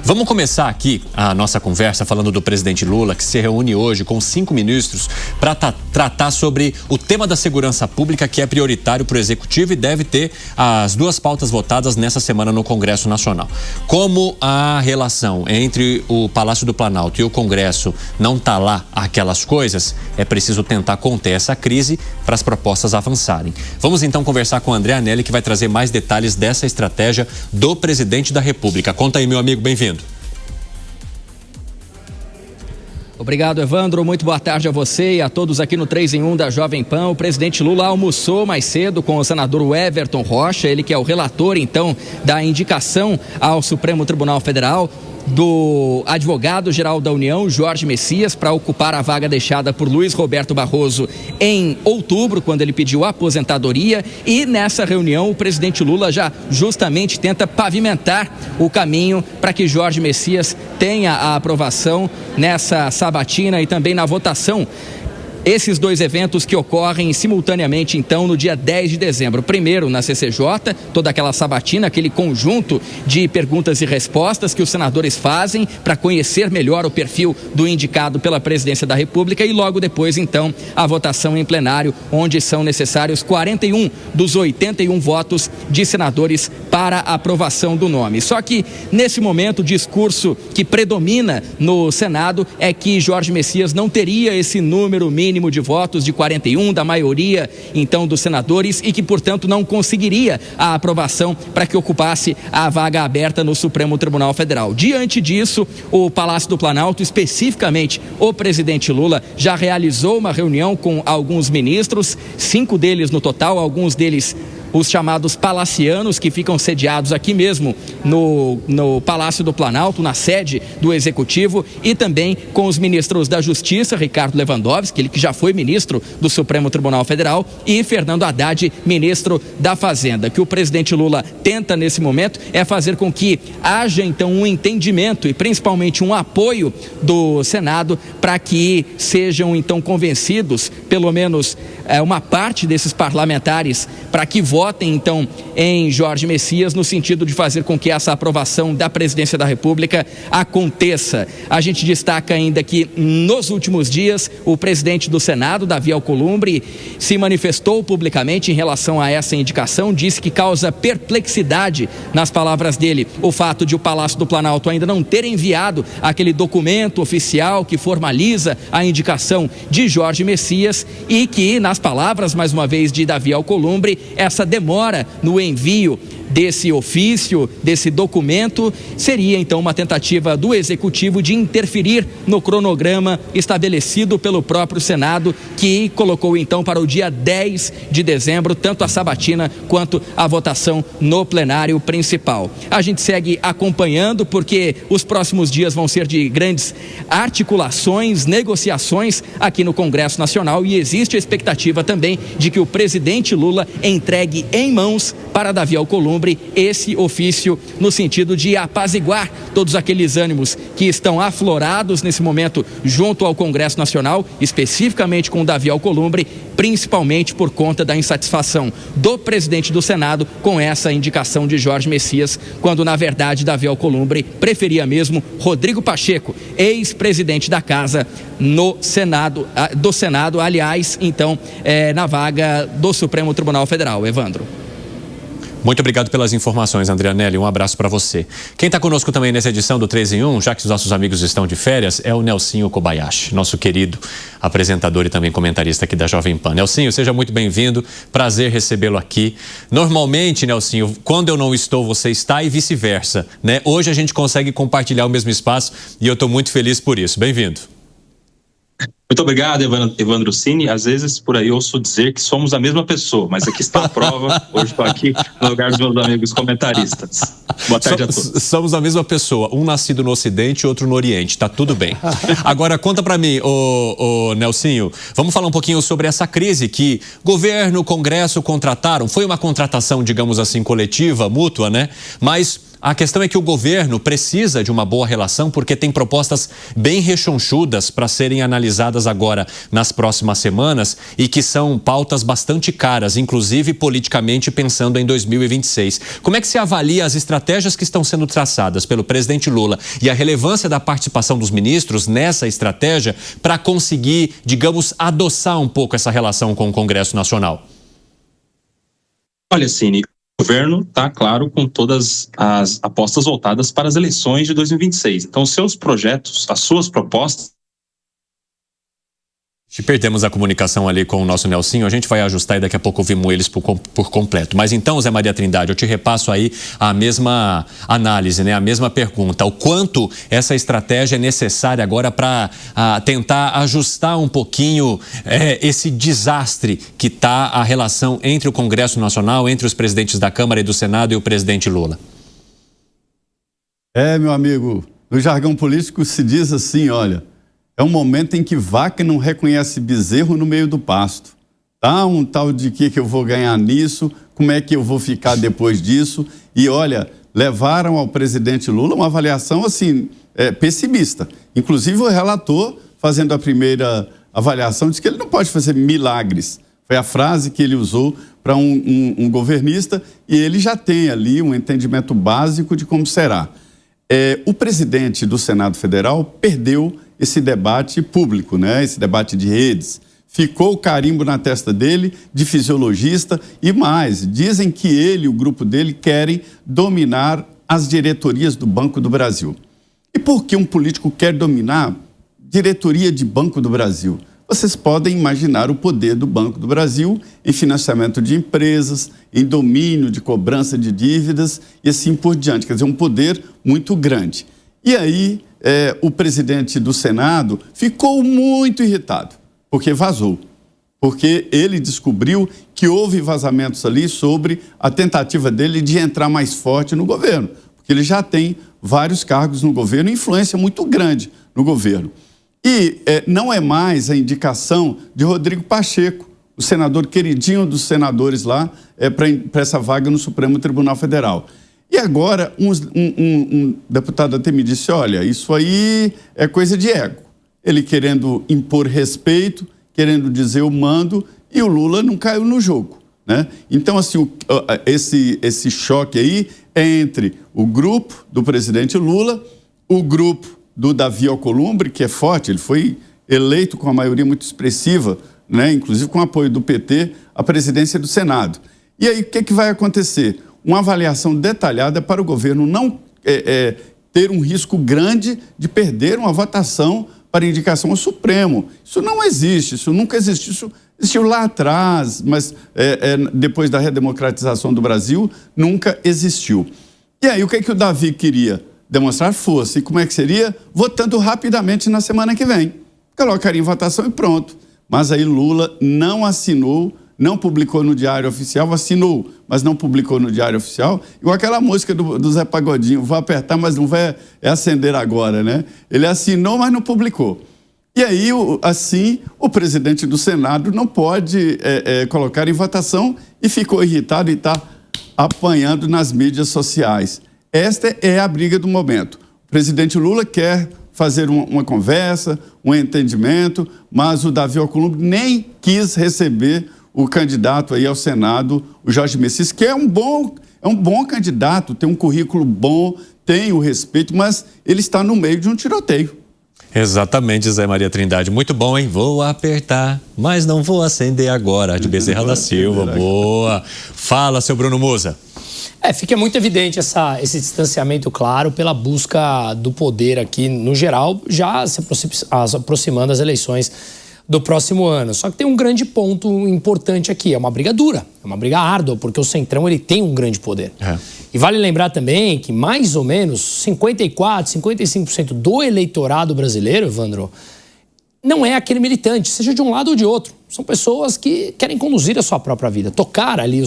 Vamos começar aqui a nossa conversa falando do presidente Lula, que se reúne hoje com 5 ministros para tratar sobre o tema da segurança pública, que é prioritário para o Executivo e deve ter as 2 pautas votadas nessa semana no Congresso Nacional. Como a relação entre o Palácio do Planalto e o Congresso não está lá aquelas coisas, é preciso tentar conter essa crise para as propostas avançarem. Vamos então conversar com o André Anelli, que vai trazer mais detalhes dessa estratégia do presidente da República. Conta aí, meu amigo, bem-vindo. Obrigado, Evandro. Muito boa tarde a você e a todos aqui no 3 em 1 da Jovem Pan. O presidente Lula almoçou mais cedo com o senador Everton Rocha, ele que é o relator, então, da indicação ao Supremo Tribunal Federal do advogado-geral da União, Jorge Messias, para ocupar a vaga deixada por Luiz Roberto Barroso em outubro, quando ele pediu aposentadoria. E nessa reunião o presidente Lula já justamente tenta pavimentar o caminho para que Jorge Messias tenha a aprovação nessa sabatina e também na votação. Esses 2 eventos que ocorrem simultaneamente, então, no dia 10 de dezembro. Primeiro, na CCJ, toda aquela sabatina, aquele conjunto de perguntas e respostas que os senadores fazem para conhecer melhor o perfil do indicado pela presidência da República. E logo depois, então, a votação em plenário, onde são necessários 41 dos 81 votos de senadores para a aprovação do nome. Só que, nesse momento, o discurso que predomina no Senado é que Jorge Messias não teria esse número mínimo de votos de 41 da maioria, então, dos senadores, e que, portanto, não conseguiria a aprovação para que ocupasse a vaga aberta no Supremo Tribunal Federal. Diante disso, o Palácio do Planalto, especificamente o presidente Lula, já realizou uma reunião com alguns ministros, 5 deles no total, alguns deles os chamados palacianos, que ficam sediados aqui mesmo no Palácio do Planalto, na sede do Executivo, e também com os ministros da Justiça, Ricardo Lewandowski, ele que já foi ministro do Supremo Tribunal Federal, e Fernando Haddad, ministro da Fazenda. O que o presidente Lula tenta nesse momento é fazer com que haja então um entendimento e principalmente um apoio do Senado para que sejam então convencidos, pelo menos uma parte desses parlamentares, para que votem então em Jorge Messias, no sentido de fazer com que essa aprovação da presidência da República aconteça. A gente destaca ainda que nos últimos dias o presidente do Senado, Davi Alcolumbre, se manifestou publicamente em relação a essa indicação, disse que causa perplexidade, nas palavras dele, o fato de o Palácio do Planalto ainda não ter enviado aquele documento oficial que formaliza a indicação de Jorge Messias, e que, nas palavras, mais uma vez, de Davi Alcolumbre, essa demora no envio desse ofício, desse documento, seria então uma tentativa do Executivo de interferir no cronograma estabelecido pelo próprio Senado, que colocou então para o dia 10 de dezembro, tanto a sabatina quanto a votação no plenário principal. A gente segue acompanhando, porque os próximos dias vão ser de grandes articulações, negociações aqui no Congresso Nacional, e existe a expectativa também de que o presidente Lula entregue em mãos para Davi Alcolumbre esse ofício, no sentido de apaziguar todos aqueles ânimos que estão aflorados nesse momento junto ao Congresso Nacional, especificamente com Davi Alcolumbre, principalmente por conta da insatisfação do presidente do Senado com essa indicação de Jorge Messias, quando na verdade Davi Alcolumbre preferia mesmo Rodrigo Pacheco, ex-presidente da Casa do Senado, aliás, então, na vaga do Supremo Tribunal Federal. Evandro. Muito obrigado pelas informações, André Anelli. Um abraço para você. Quem está conosco também nessa edição do 3 em 1, já que os nossos amigos estão de férias, é o Nelsinho Kobayashi, nosso querido apresentador e também comentarista aqui da Jovem Pan. Nelsinho, seja muito bem-vindo. Prazer recebê-lo aqui. Normalmente, Nelsinho, quando eu não estou, você está, e vice-versa, né? Hoje a gente consegue compartilhar o mesmo espaço e eu estou muito feliz por isso. Bem-vindo. Muito obrigado, Evandro Cini. Às vezes, por aí, ouço dizer que somos a mesma pessoa, mas aqui está a prova. Hoje estou aqui no lugar dos meus amigos comentaristas. Boa tarde a todos. Somos a mesma pessoa, um nascido no Ocidente e outro no Oriente, tá tudo bem. Agora, conta para mim, Nelsinho, vamos falar um pouquinho sobre essa crise que governo, Congresso contrataram. Foi uma contratação, digamos assim, coletiva, mútua, né? Mas A questão é que o governo precisa de uma boa relação porque tem propostas bem rechonchudas para serem analisadas agora nas próximas semanas e que são pautas bastante caras, inclusive politicamente pensando em 2026. Como é que se avalia as estratégias que estão sendo traçadas pelo presidente Lula e a relevância da participação dos ministros nessa estratégia para conseguir, digamos, adoçar um pouco essa relação com o Congresso Nacional? Olha, Cine, o governo está, claro, com todas as apostas voltadas para as eleições de 2026. Então, seus projetos, as suas propostas... Perdemos a comunicação ali com o nosso Nelsinho, a gente vai ajustar e daqui a pouco ouvimos eles por completo. Mas então, Zé Maria Trindade, eu te repasso aí a mesma análise, né? A mesma pergunta. O quanto essa estratégia é necessária agora para tentar ajustar um pouquinho esse desastre que está a relação entre o Congresso Nacional, entre os presidentes da Câmara e do Senado e o presidente Lula? Meu amigo, no jargão político se diz assim, olha... É um momento em que vaca não reconhece bezerro no meio do pasto. Tá? Um tal de que eu vou ganhar nisso, como é que eu vou ficar depois disso. E olha, levaram ao presidente Lula uma avaliação assim, pessimista. Inclusive o relator, fazendo a primeira avaliação, disse que ele não pode fazer milagres. Foi a frase que ele usou para um governista e ele já tem ali um entendimento básico de como será. O presidente do Senado Federal perdeu esse debate público, né? Esse debate de redes. Ficou o carimbo na testa dele de fisiologista e mais, dizem que ele e o grupo dele querem dominar as diretorias do Banco do Brasil. E por que um político quer dominar diretoria de Banco do Brasil? Vocês podem imaginar o poder do Banco do Brasil em financiamento de empresas, em domínio de cobrança de dívidas e assim por diante. Quer dizer, um poder muito grande. E aí, o presidente do Senado ficou muito irritado, porque vazou. Porque ele descobriu que houve vazamentos ali sobre a tentativa dele de entrar mais forte no governo. Porque ele já tem vários cargos no governo, influência muito grande no governo. E não é mais a indicação de Rodrigo Pacheco, o senador queridinho dos senadores lá, para essa vaga no Supremo Tribunal Federal. E agora um deputado até me disse, olha, isso aí é coisa de ego. Ele querendo impor respeito, querendo dizer eu mando, e o Lula não caiu no jogo, né? Então, assim, esse choque aí é entre o grupo do presidente Lula, o grupo do Davi Alcolumbre, que é forte, ele foi eleito com uma maioria muito expressiva, né? Inclusive com o apoio do PT, à presidência do Senado. E aí, o que vai acontecer? Uma avaliação detalhada para o governo não ter um risco grande de perder uma votação para indicação ao Supremo. Isso não existe, isso nunca existiu. Isso existiu lá atrás, mas depois da redemocratização do Brasil, nunca existiu. E aí, o que o Davi queria? Demonstrar força. E como é que seria? Votando rapidamente na semana que vem. Colocaria em votação e pronto. Mas aí Lula não assinou, não publicou no Diário Oficial, assinou, mas não publicou no Diário Oficial. Igual aquela música do Zé Pagodinho, vou apertar, mas não vai acender agora, né? Ele assinou, mas não publicou. E aí, assim, o presidente do Senado não pode colocar em votação e ficou irritado e está apanhando nas mídias sociais. Esta é a briga do momento. O presidente Lula quer fazer uma conversa, um entendimento, mas o Davi Alcolumbre nem quis receber o candidato aí ao Senado, o Jorge Messias, que é um bom candidato, tem um currículo bom, tem o respeito, mas ele está no meio de um tiroteio. Exatamente, Zé Maria Trindade. Muito bom, hein? Vou apertar, mas não vou acender agora. De Bezerra da Silva, boa. Fala, seu Bruno Musa. Fica muito evidente esse distanciamento claro pela busca do poder aqui, no geral, já se aproximando das eleições do próximo ano. Só que tem um grande ponto importante aqui, é uma briga dura, é uma briga árdua, porque o Centrão ele tem um grande poder. E vale lembrar também que mais ou menos 54%, 55% do eleitorado brasileiro, Evandro, não é aquele militante, seja de um lado ou de outro. São pessoas que querem conduzir a sua própria vida, tocar ali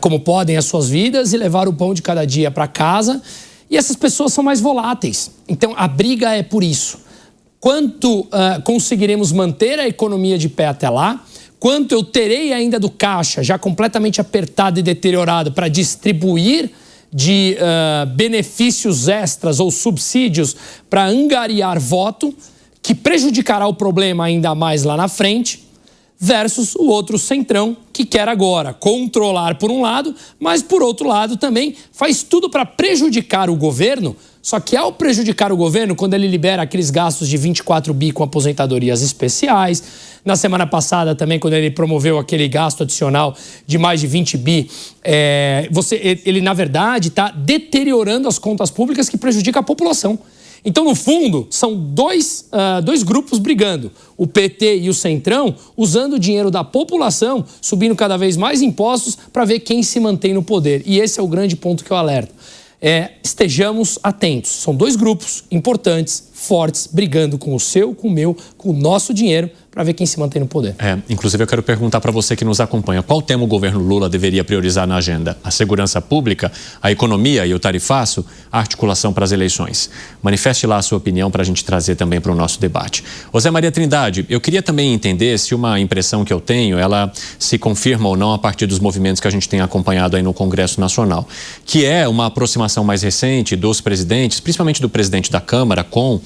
como podem as suas vidas e levar o pão de cada dia para casa. E essas pessoas são mais voláteis. Então, a briga é por isso. Quanto conseguiremos manter a economia de pé até lá? Quanto eu terei ainda do caixa já completamente apertado e deteriorado para distribuir de benefícios extras ou subsídios para angariar voto, que prejudicará o problema ainda mais lá na frente, versus o outro centrão que quer agora controlar por um lado, mas por outro lado também faz tudo para prejudicar o governo. Só que ao prejudicar o governo, quando ele libera aqueles gastos de 24 bi com aposentadorias especiais, na semana passada também, quando ele promoveu aquele gasto adicional de mais de 20 bi, ele na verdade está deteriorando as contas públicas, que prejudica a população. Então, no fundo, são dois grupos brigando. O PT e o Centrão usando o dinheiro da população, subindo cada vez mais impostos para ver quem se mantém no poder. E esse é o grande ponto que eu alerto. Estejamos atentos. São dois grupos importantes, fortes, brigando com o seu, com o meu, com o nosso dinheiro, para ver quem se mantém no poder. Inclusive, eu quero perguntar para você que nos acompanha, qual tema o governo Lula deveria priorizar na agenda? A segurança pública, a economia e o tarifaço, a articulação para as eleições? Manifeste lá a sua opinião para a gente trazer também para o nosso debate. José Maria Trindade, eu queria também entender se uma impressão que eu tenho, ela se confirma ou não a partir dos movimentos que a gente tem acompanhado aí no Congresso Nacional, que é uma aproximação mais recente dos presidentes, principalmente do presidente da Câmara, com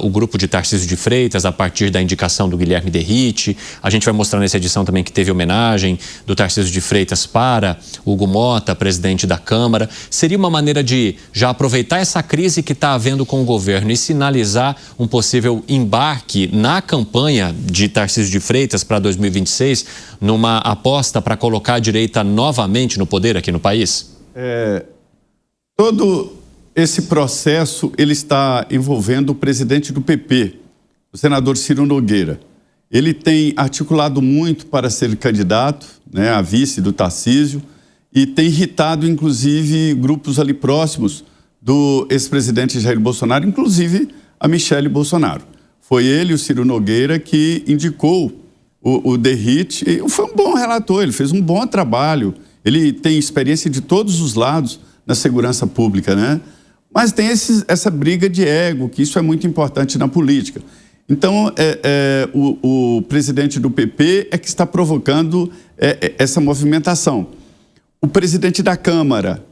o grupo de Tarcísio de Freitas, a partir da indicação do Guilherme Derrite. A gente vai mostrar nessa edição também que teve homenagem do Tarcísio de Freitas para Hugo Mota, presidente da Câmara. Seria uma maneira de já aproveitar essa crise que está havendo com o governo e sinalizar um possível embarque na campanha de Tarcísio de Freitas para 2026, numa aposta para colocar a direita novamente no poder aqui no país? Todo esse processo ele está envolvendo o presidente do PP, o senador Ciro Nogueira. Ele tem articulado muito para ser candidato, né, a vice do Tarcísio, e tem irritado, inclusive, grupos ali próximos do ex-presidente Jair Bolsonaro, inclusive a Michele Bolsonaro. Foi ele, o Ciro Nogueira, que indicou o Derrite. E foi um bom relator, ele fez um bom trabalho. Ele tem experiência de todos os lados na segurança pública, né? Mas tem essa briga de ego, que isso é muito importante na política. Então, o presidente do PP é que está provocando essa movimentação. O presidente da Câmara,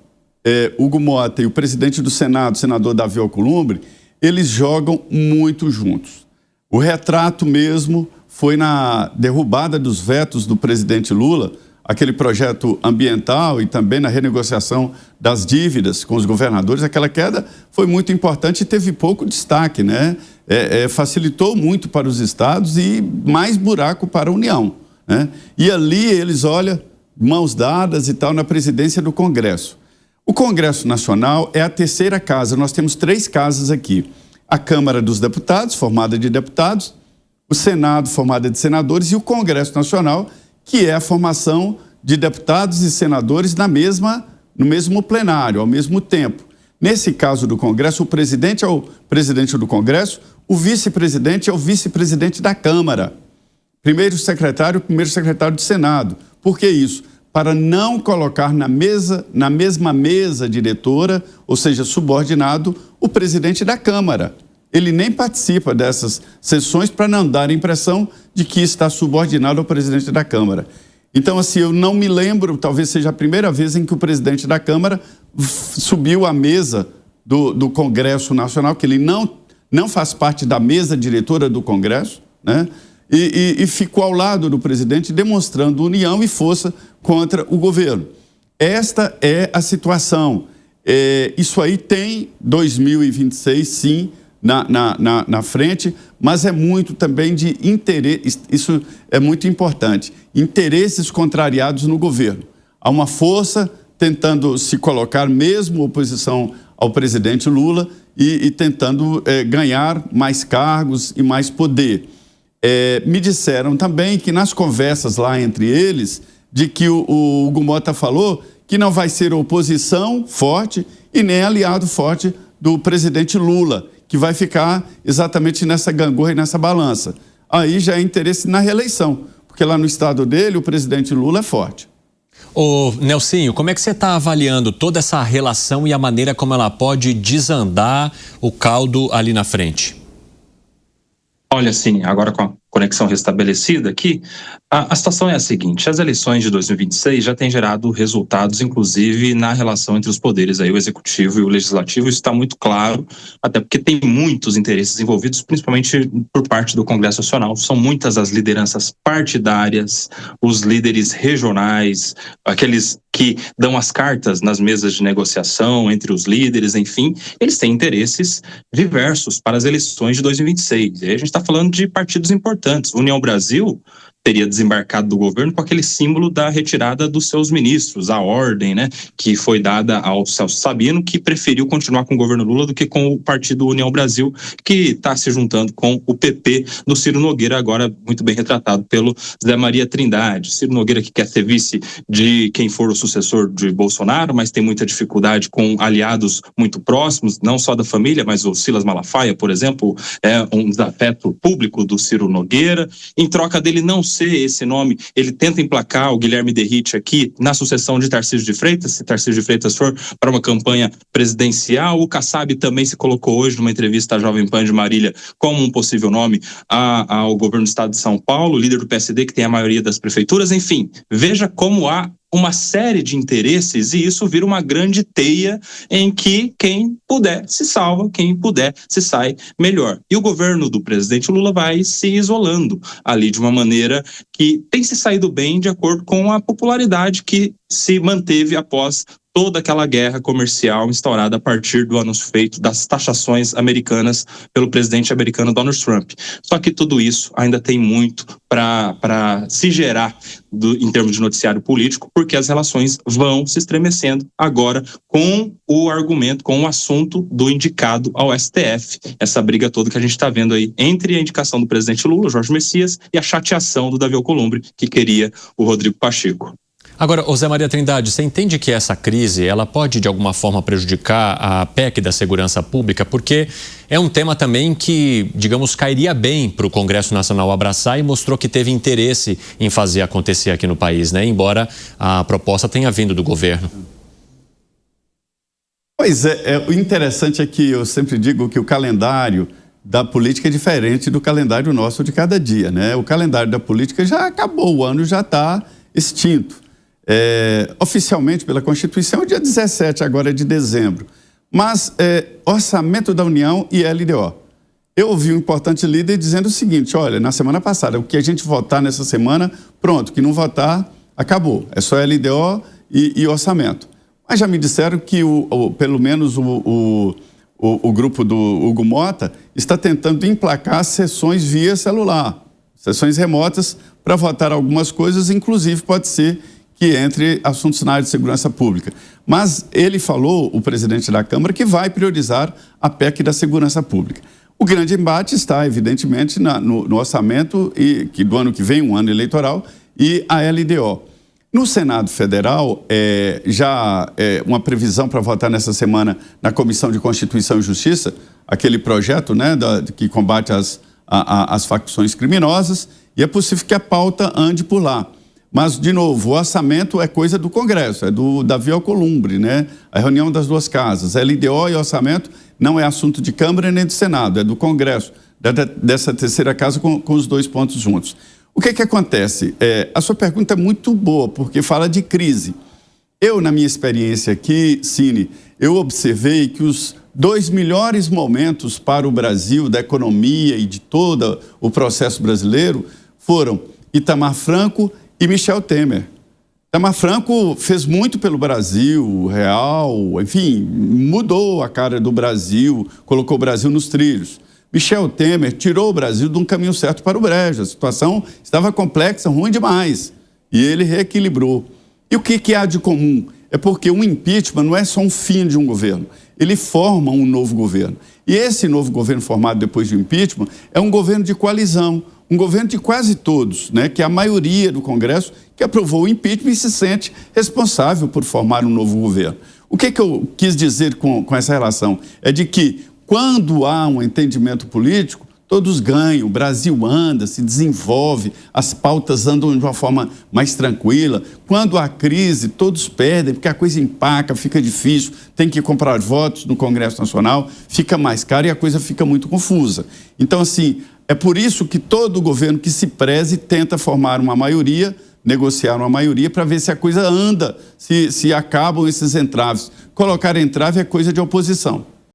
Hugo Mota, e o presidente do Senado, o senador Davi Alcolumbre, eles jogam muito juntos. O retrato mesmo foi na derrubada dos vetos do presidente Lula, aquele projeto ambiental, e também na renegociação das dívidas com os governadores. Aquela queda foi muito importante e teve pouco destaque, né? Facilitou muito para os estados e mais buraco para a União, né? E ali eles, olha, mãos dadas e tal, na presidência do Congresso. O Congresso Nacional é a terceira casa. Nós temos 3 casas aqui. A Câmara dos Deputados, formada de deputados, o Senado, formada de senadores, e o Congresso Nacional, que é a formação de deputados e senadores no mesmo plenário, ao mesmo tempo. Nesse caso do Congresso, o presidente é o presidente do Congresso, o vice-presidente é o vice-presidente da Câmara. Primeiro secretário do Senado. Por que isso? Para não colocar na mesma mesa diretora, ou seja, subordinado, o presidente da Câmara. Ele nem participa dessas sessões para não dar a impressão de que está subordinado ao presidente da Câmara. Então, assim, eu não me lembro, talvez seja a primeira vez em que o presidente da Câmara subiu à mesa do Congresso Nacional, que ele não faz parte da mesa diretora do Congresso, né? E ficou ao lado do presidente, demonstrando união e força contra o governo. Esta é a situação. Isso aí tem 2026, sim, na frente, mas é muito também de interesse, isso é muito importante, interesses contrariados no governo. Há uma força tentando se colocar mesmo oposição ao presidente Lula e tentando ganhar mais cargos e mais poder. Me disseram também que nas conversas lá entre eles, de que o Hugo Mota falou que não vai ser oposição forte e nem aliado forte do presidente Lula, que vai ficar exatamente nessa gangorra e nessa balança. Aí já é interesse na reeleição, porque lá no estado dele o presidente Lula é forte. Ô Nelsinho, como é que você está avaliando toda essa relação e a maneira como ela pode desandar o caldo ali na frente? Olha, sim, agora com conexão restabelecida aqui. A situação é a seguinte: as eleições de 2026 já têm gerado resultados, inclusive na relação entre os poderes, aí, o executivo e o legislativo. Isso está muito claro, até porque tem muitos interesses envolvidos, principalmente por parte do Congresso Nacional. São muitas as lideranças partidárias, os líderes regionais, aqueles que dão as cartas nas mesas de negociação entre os líderes, enfim, eles têm interesses diversos para as eleições de 2026. E aí a gente está falando de partidos importantes. União Brasil teria desembarcado do governo com aquele símbolo da retirada dos seus ministros, a ordem, né, que foi dada ao Celso Sabino, que preferiu continuar com o governo Lula do que com o partido União Brasil, que está se juntando com o PP do Ciro Nogueira, agora muito bem retratado pelo Zé Maria Trindade. Ciro Nogueira, que quer ser vice de quem for o sucessor de Bolsonaro, mas tem muita dificuldade com aliados muito próximos, não só da família, mas o Silas Malafaia, por exemplo, é um desafeto público do Ciro Nogueira. Em troca dele não ser esse nome, ele tenta emplacar o Guilherme Derrite aqui na sucessão de Tarcísio de Freitas, se Tarcísio de Freitas for para uma campanha presidencial. O Kassab também se colocou hoje numa entrevista à Jovem Pan de Marília como um possível nome ao governo do estado de São Paulo, líder do PSD, que tem a maioria das prefeituras. Enfim, veja como há uma série de interesses e isso vira uma grande teia em que quem puder se salva, quem puder se sai melhor. E o governo do presidente Lula vai se isolando ali de uma maneira que tem se saído bem de acordo com a popularidade que se manteve após toda aquela guerra comercial instaurada a partir do anúncio feito das taxações americanas pelo presidente americano Donald Trump. Só que tudo isso ainda tem muito para se gerar em termos de noticiário político, porque as relações vão se estremecendo agora com o argumento, com o assunto do indicado ao STF. Essa briga toda que a gente está vendo aí entre a indicação do presidente Lula, Jorge Messias, e a chateação do Davi Alcolumbre, que queria o Rodrigo Pacheco. Agora, Zé Maria Trindade, você entende que essa crise ela pode de alguma forma prejudicar a PEC da segurança pública? Porque é um tema também que, digamos, cairia bem para o Congresso Nacional abraçar e mostrou que teve interesse em fazer acontecer aqui no país, né? Embora a proposta tenha vindo do governo. Pois é, o interessante é que eu sempre digo que o calendário da política é diferente do calendário nosso de cada dia, né? O calendário da política já acabou, o ano já está extinto. Oficialmente pela Constituição, dia 17 agora de dezembro. Mas orçamento da União e LDO. Eu ouvi um importante líder dizendo o seguinte: olha, na semana passada, o que a gente votar nessa semana, pronto, que não votar, acabou. É só LDO e orçamento. Mas já me disseram que pelo menos o grupo do Hugo Mota está tentando emplacar sessões via celular, sessões remotas para votar algumas coisas, inclusive pode ser que entre assuntos na área de segurança pública. Mas ele falou, o presidente da Câmara, que vai priorizar a PEC da segurança pública. O grande embate está, evidentemente, no orçamento que do ano que vem, um ano eleitoral, e a LDO. No Senado Federal, uma previsão para votar nessa semana na Comissão de Constituição e Justiça, aquele projeto, né, que combate as facções criminosas, e é possível que a pauta ande por lá. Mas, de novo, o orçamento é coisa do Congresso, é do Davi Alcolumbre, né? A reunião das duas casas. LDO e orçamento não é assunto de Câmara nem do Senado, é do Congresso, dessa terceira casa com os dois pontos juntos. O que acontece? A sua pergunta é muito boa, porque fala de crise. Eu, na minha experiência aqui, Cine, eu observei que os 2 melhores momentos para o Brasil, da economia e de todo o processo brasileiro, foram Itamar Franco e Michel Temer. Itamar Franco fez muito pelo Brasil, real, enfim, mudou a cara do Brasil, colocou o Brasil nos trilhos. Michel Temer tirou o Brasil de um caminho certo para o brejo. A situação estava complexa, ruim demais. E ele reequilibrou. E o que há de comum? É porque um impeachment não é só um fim de um governo. Ele forma um novo governo. E esse novo governo formado depois do impeachment é um governo de coalizão, um governo de quase todos, né, que é a maioria do Congresso que aprovou o impeachment e se sente responsável por formar um novo governo. O que eu quis dizer com essa relação? É de que, quando há um entendimento político, todos ganham, o Brasil anda, se desenvolve, as pautas andam de uma forma mais tranquila. Quando há crise, todos perdem, porque a coisa empaca, fica difícil, tem que comprar votos no Congresso Nacional, fica mais caro e a coisa fica muito confusa. Então, assim, É por isso que todo governo que se preze tenta formar uma maioria, negociar uma maioria para ver se a coisa anda, se acabam esses entraves. Colocar entrave é coisa de oposição.